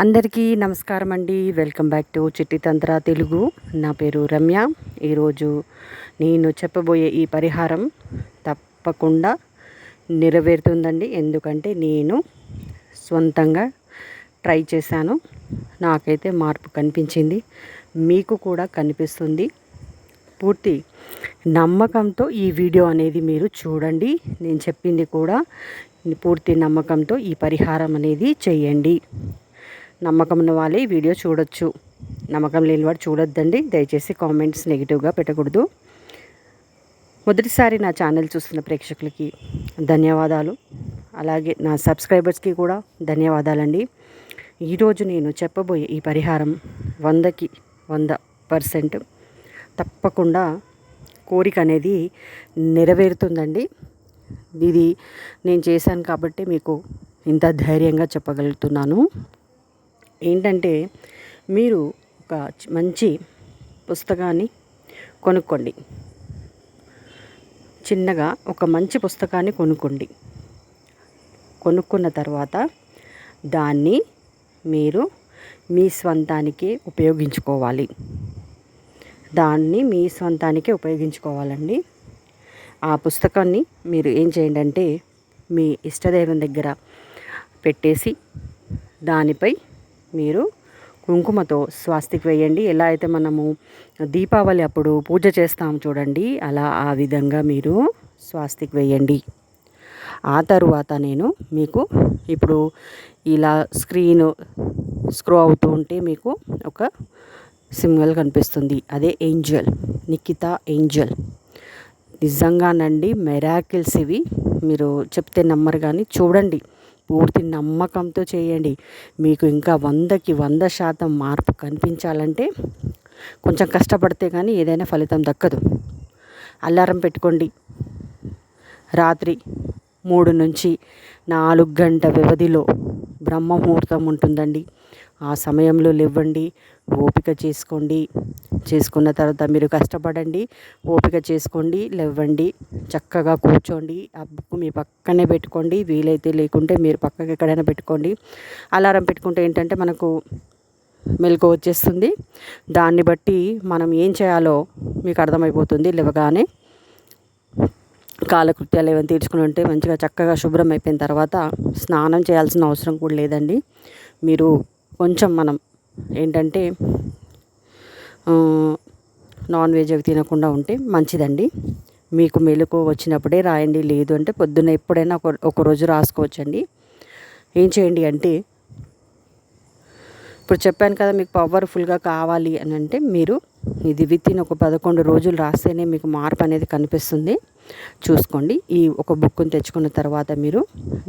అందరికీ నమస్కారం అండి. వెల్కమ్ బ్యాక్ టు చిట్టి తంత్ర తెలుగు. నా పేరు రమ్య. ఈరోజు నేను చెప్పబోయే ఈ పరిహారం తప్పకుండా నెరవేరుతుందండి. ఎందుకంటే నేను సొంతంగా ట్రై చేశాను. నాకైతే మార్పు కనిపించింది, మీకు కూడా కనిపిస్తుంది. పూర్తి నమ్మకంతో ఈ వీడియో అనేది మీరు చూడండి. నేను చెప్పింది కూడా పూర్తి నమ్మకంతో ఈ పరిహారం అనేది చేయండి. నమ్మకం ఉన్న వాళ్ళే ఈ వీడియో చూడొచ్చు, నమ్మకం లేని వాడు చూడొద్దండి. దయచేసి కామెంట్స్ నెగిటివ్గా పెట్టకూడదు. మొదటిసారి నా ఛానల్ చూస్తున్న ప్రేక్షకులకి ధన్యవాదాలు, అలాగే నా సబ్స్క్రైబర్స్కి కూడా ధన్యవాదాలండి. ఈరోజు నేను చెప్పబోయే ఈ పరిహారం 100కి 100% తప్పకుండా కోరిక అనేది నెరవేరుతుందండి. ఇది నేను చేశాను కాబట్టి మీకు ఇంత ధైర్యంగా చెప్పగలుగుతున్నాను. ఏంటంటే, మీరు ఒక మంచి పుస్తకాన్ని కొనుక్కోండి. చిన్నగా ఒక మంచి పుస్తకాన్ని కొనుక్కున్న తర్వాత దాన్ని మీరు మీ స్వంతానికే ఉపయోగించుకోవాలండి. ఆ పుస్తకాన్ని మీరు ఏం చేయండి అంటే, మీ ఇష్టదైవం దగ్గర పెట్టేసి దానిపై మీరు కుంకుమతో స్వాస్తిక్ వేయండి. ఎలా అయితే మనము దీపావళి అప్పుడు పూజ చేస్తాం చూడండి, అలా ఆ విధంగా మీరు స్వాస్తిక్ వేయండి. ఆ తరువాత నేను మీకు ఇప్పుడు ఇలా స్క్రో అవుతూ ఉంటే మీకు ఒక సింబల్ కనిపిస్తుంది. అదే ఏంజల్, నిఖితా ఏంజల్. నిజంగానండి మిరాకిల్స్ ఇవి. మీరు చెప్తే నమ్మరు కానీ చూడండి, పూర్తి నమ్మకంతో చేయండి. మీకు ఇంకా 100కి 100% మార్పు కనిపించాలంటే కొంచెం కష్టపడితే కానీ ఏదైనా ఫలితం దక్కదు. అలారం పెట్టుకోండి. రాత్రి 3 నుంచి 4 గంట వ్యవధిలో బ్రహ్మ ముహూర్తం ఉంటుందండి. ఆ సమయంలో లేవండి, ఓపిక చేసుకోండి. చేసుకున్న తర్వాత మీరు కష్టపడండి, ఓపిక చేసుకోండి, లేవండి, చక్కగా కూర్చోండి. ఆ బుక్ మీ పక్కనే పెట్టుకోండి. వీలైతే లేకుంటే మీరు పక్కకి ఎక్కడైనా పెట్టుకోండి. అలారం పెట్టుకుంటే ఏంటంటే మనకు మెలకు వచ్చేస్తుంది. దాన్ని బట్టి మనం ఏం చేయాలో మీకు అర్థమైపోతుంది. లేవగానే కాలకృత్యాలు ఏమైనా తీర్చుకుని ఉంటే మంచిగా చక్కగా శుభ్రం అయిపోయిన తర్వాత స్నానం చేయాల్సిన అవసరం కూడా లేదండి. మీరు కొంచెం మనం ఏంటంటే నాన్ వెజ్ అవి తినకుండా ఉంటే మంచిదండి. మీకు మెలకు వచ్చినప్పుడే రాయండి, లేదు అంటే పొద్దున్న ఎప్పుడైనా ఒక రోజు రాసుకోవచ్చండి. ఏం చేయండి అంటే, ఇప్పుడు చెప్పాను కదా, మీకు పవర్ఫుల్గా కావాలి అని అంటే మీరు ఇది వితిన్ ఒక 11 రోజులు రాస్తేనే మీకు మార్పు అనేది కనిపిస్తుంది. చూసుకోండి. ఈ ఒక బుక్ని తెచ్చుకున్న తర్వాత మీరు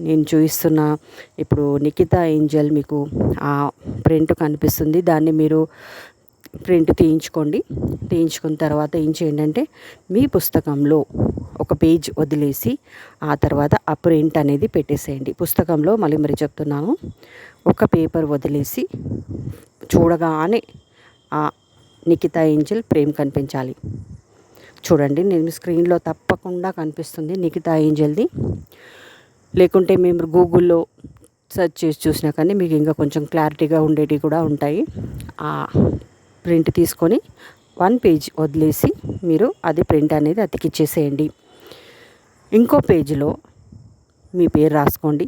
నేను చూపిస్తున్న ఇప్పుడు నిఖితా ఏంజల్ మీకు ఆ ప్రింట్ కనిపిస్తుంది. దాన్ని మీరు ప్రింట్ తీయించుకున్న తర్వాత ఏం చేయండి అంటే, మీ పుస్తకంలో ఒక పేజ్ వదిలేసి ఆ తర్వాత ఆ ప్రింట్ అనేది పెట్టేసేయండి. పుస్తకంలో మళ్ళీ చెప్తున్నాను, ఒక పేపర్ వదిలేసి చూడగానే ఆ నిఖితా ఏంజల్ ప్రేమ్ కనిపించాలి. చూడండి, నేను స్క్రీన్లో తప్పకుండా కనిపిస్తుంది నిఖితా ఏంజల్ది. లేకుంటే మేము గూగుల్లో సెర్చ్ చేసి చూసినా కానీ మీకు ఇంకా కొంచెం క్లారిటీగా ఉండేటివి కూడా ఉంటాయి. ఆ ప్రింట్ తీసుకొని 1 పేజ్ వదిలేసి మీరు అది ప్రింట్ అనేది అతికిచ్చేసేయండి. ఇంకో పేజీలో మీ పేరు రాసుకోండి,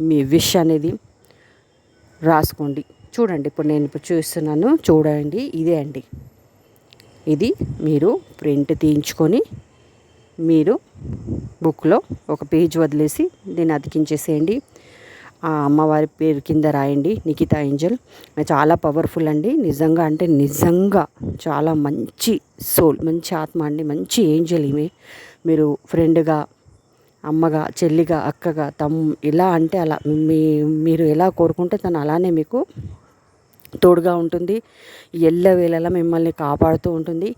మీ విష్ అనేది రాసుకోండి. చూడండి, ఇప్పుడు నేను చూస్తున్నాను చూడండి, ఇదే అండి. ఇది మీరు ప్రింట్ తీయించుకొని మీరు బుక్లో ఒక పేజ్ వదిలేసి దీన్ని అతికించేసేయండి. ఆ అమ్మవారి పేరు కింద రాయండి నిఖితా ఏంజల్. చాలా పవర్ఫుల్ అండి. నిజంగా అంటే నిజంగా చాలా మంచి సోల్, మంచి ఆత్మ అండి, మంచి ఏంజల్ ఈమె. మీరు ఫ్రెండ్గా, అమ్మగా, చెల్లిగా, అక్కగా, ఇలా అంటే అలా మీరు ఎలా కోరుకుంటే తను అలానే మీకు తోడుగా ఉంటుంది. ఎల్లవేళలా మిమ్మల్ని కాపాడుతూ ఉంటుంది.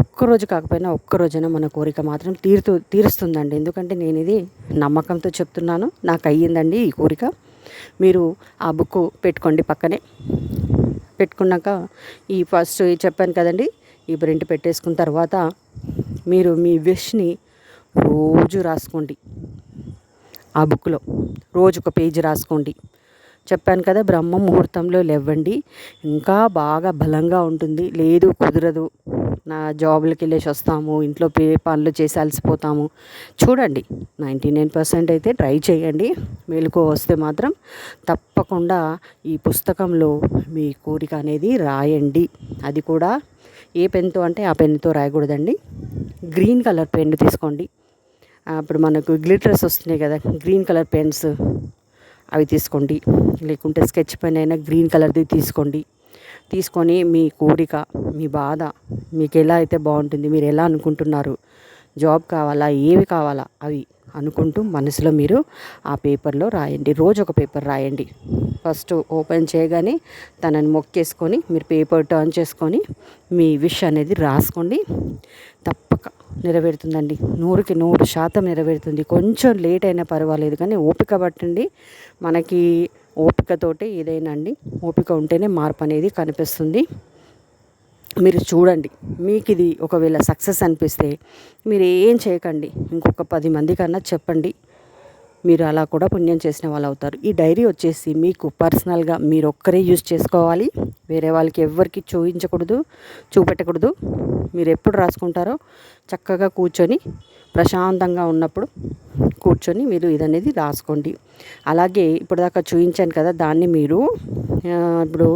ఒక్కరోజు కాకపోయినా ఒక్కరోజైనా మన కోరిక మాత్రం తీరుస్తుందండి. ఎందుకంటే నేను ఇది నమ్మకంతో చెప్తున్నాను, నాకు అయ్యిందండి ఈ కోరిక. మీరు ఆ బుక్ పెట్టుకోండి పక్కనే. పెట్టుకున్నాక ఈ ఫస్ట్ చెప్పాను కదండి, ఈ ప్రింట్ పెట్టేసుకున్న తర్వాత మీరు మీ విష్ని రోజు రాసుకోండి. ఆ బుక్లో రోజు ఒక పేజీ రాసుకోండి. చెప్పాను కదా, బ్రహ్మ ముహూర్తంలో లేవండి, ఇంకా బాగా బలంగా ఉంటుంది. లేదు కుదరదు, నా జాబులకి వెళ్ళేసి వస్తాము, ఇంట్లో పనులు చేసి అలసిపోతాము, చూడండి 99% అయితే ట్రై చేయండి. మెలకువ వస్తే మాత్రం తప్పకుండా ఈ పుస్తకంలో మీ కోరిక అనేది రాయండి. అది కూడా ఏ పెన్తో అంటే ఆ పెన్నుతో రాయకూడదండి, గ్రీన్ కలర్ పెన్ను తీసుకోండి. ఇప్పుడు మనకు గ్లిటర్స్ వస్తున్నాయి కదా, గ్రీన్ కలర్ పెన్స్ అవి తీసుకోండి. లేకుంటే స్కెచ్ పెన్ అయినా గ్రీన్ కలర్ది తీసుకోండి. తీసుకొని మీ కోరిక, మీ బాధ, మీకు ఎలా అయితే బాగుంటుంది, మీరు ఎలా అనుకుంటున్నారు, జాబ్ కావాలా, ఏవి కావాలా అవి అనుకుంటూ మనసులో మీరు ఆ పేపర్లో రాయండి. రోజు ఒక పేపర్ రాయండి. ఫస్ట్ ఓపెన్ చేయగానే తనని మొక్కేసుకొని మీరు పేపర్ టర్న్ చేసుకొని మీ విష్ అనేది రాసుకోండి. తప్పక నెరవేరుతుందండి, 100% నెరవేరుతుంది. కొంచెం లేట్ అయినా పర్వాలేదు, కానీ ఓపిక పట్టండి. మనకి ఓపికతోటే ఏదైనా అండి, ఓపిక ఉంటేనే మార్పు అనేది కనిపిస్తుంది. మీరు చూడండి, మీకు ఇది ఒకవేళ సక్సెస్ అనిపిస్తే మీరు ఏం చేయకండి, ఇంకొక 10 మందికన్నా చెప్పండి. మీరు అలా కూడా పుణ్యం చేసిన వాళ్ళు అవుతారు. ఈ డైరీ వచ్చేసి మీకు పర్సనల్గా మీరు ఒక్కరే యూజ్ చేసుకోవాలి. వేరే వాళ్ళకి ఎవ్వరికి చూపెట్టకూడదు. మీరు ఎప్పుడు రాసుకుంటారో చక్కగా కూర్చొని ప్రశాంతంగా ఉన్నప్పుడు కూర్చొని మీరు ఇదనేది రాసుకోండి. అలాగే ఇప్పుడు దాకా చూపించాను కదా, దాన్ని మీరు ఇప్పుడు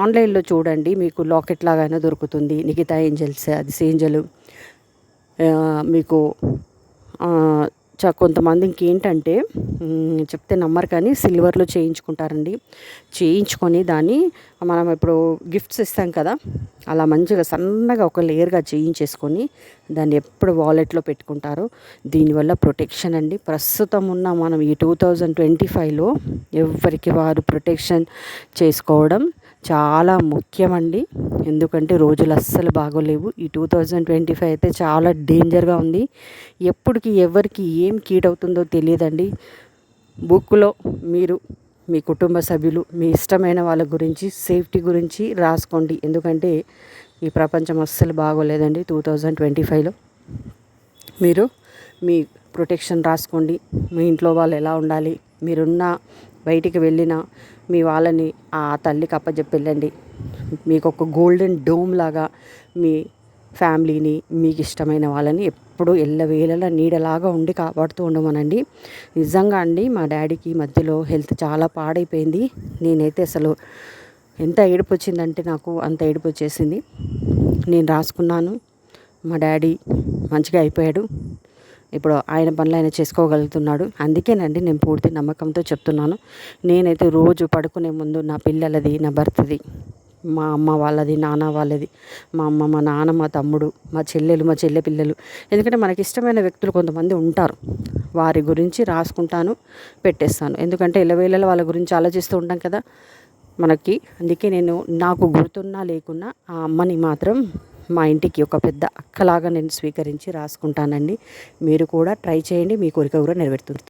ఆన్లైన్లో చూడండి, మీకు లాకెట్ లాగైనా దొరుకుతుంది. నిఖితా ఏంజల్స్, అది ఏంజలు మీకు కొంతమంది ఇంకేంటంటే చెప్తే నమ్మరు, కానీ సిల్వర్లో చేయించుకుంటారండి. చేయించుకొని దాన్ని మనం ఇప్పుడు గిఫ్ట్స్ ఇస్తాం కదా, అలా మంచిగా సన్నగా ఒక లేయర్గా చేయించేసుకొని దాన్ని ఎప్పుడు వాలెట్లో పెట్టుకుంటారో దీనివల్ల ప్రొటెక్షన్ అండి. ప్రస్తుతం ఉన్న మనం ఈ 2025లో ఎవరికి వారు ప్రొటెక్షన్ చేసుకోవడం చాలా ముఖ్యమండి. ఎందుకంటే రోజులు అస్సలు బాగోలేవు. ఈ 2025 అయితే చాలా డేంజర్గా ఉంది. ఎప్పటికి ఎవరికి ఏం కీడవుతుందో తెలియదండి. బుక్లో మీరు మీ కుటుంబ సభ్యులు, మీ ఇష్టమైన వాళ్ళ గురించి, సేఫ్టీ గురించి రాసుకోండి. ఎందుకంటే ఈ ప్రపంచం అస్సలు బాగోలేదండి 2025లో. మీరు మీ ప్రొటెక్షన్ రాసుకోండి. మీ ఇంట్లో వాళ్ళు ఎలా ఉండాలి, మీరున్న బయటికి వెళ్ళినా మీ వాళ్ళని ఆ తల్లికి అప్పచెప్పి వెళ్ళండి. మీకు ఒక గోల్డెన్ డోమ్ లాగా మీ ఫ్యామిలీని, మీకు ఇష్టమైన వాళ్ళని ఎప్పుడూ ఎల్లవేళలా నీడలాగా ఉండి కాపాడుతూ ఉండమనండి. నిజంగా అండి, మా డాడీకి మధ్యలో హెల్త్ చాలా పాడైపోయింది. నేనైతే అసలు ఎంత ఏడుపు వచ్చిందంటే నాకు అంత ఏడుపు వచ్చేసింది. నేను రాసుకున్నాను, మా డాడీ మంచిగా అయిపోయాడు. ఇప్పుడు ఆయన పనులు ఆయన చేసుకోగలుగుతున్నాడు. అందుకేనండి నేను పూర్తి నమ్మకంతో చెప్తున్నాను. నేనైతే రోజు పడుకునే ముందు నా పిల్లలది, నా భర్తది, మా అమ్మ వాళ్ళది, నాన్న వాళ్ళది, మా అమ్మ, మా నాన్న, మా తమ్ముడు, మా చెల్లెలు, మా చెల్లె పిల్లలు, ఎందుకంటే మనకి ఇష్టమైన వ్యక్తులు కొంతమంది ఉంటారు, వారి గురించి రాసుకుంటాను, పెట్టేస్తాను. ఎందుకంటే ఎల్లవేళలా వాళ్ళ గురించి ఆలోచిస్తూ ఉంటాం కదా మనకి. అందుకే నేను నాకు గుర్తున్నా లేకున్నా ఆ అమ్మని మాత్రం మా ఇంటికి ఒక పెద్ద అక్కలాగా నేను స్వీకరించి రాసుకుంటానండి. మీరు కూడా ట్రై చేయండి, మీ కోరిక కూడా నెరవేరుతుంది.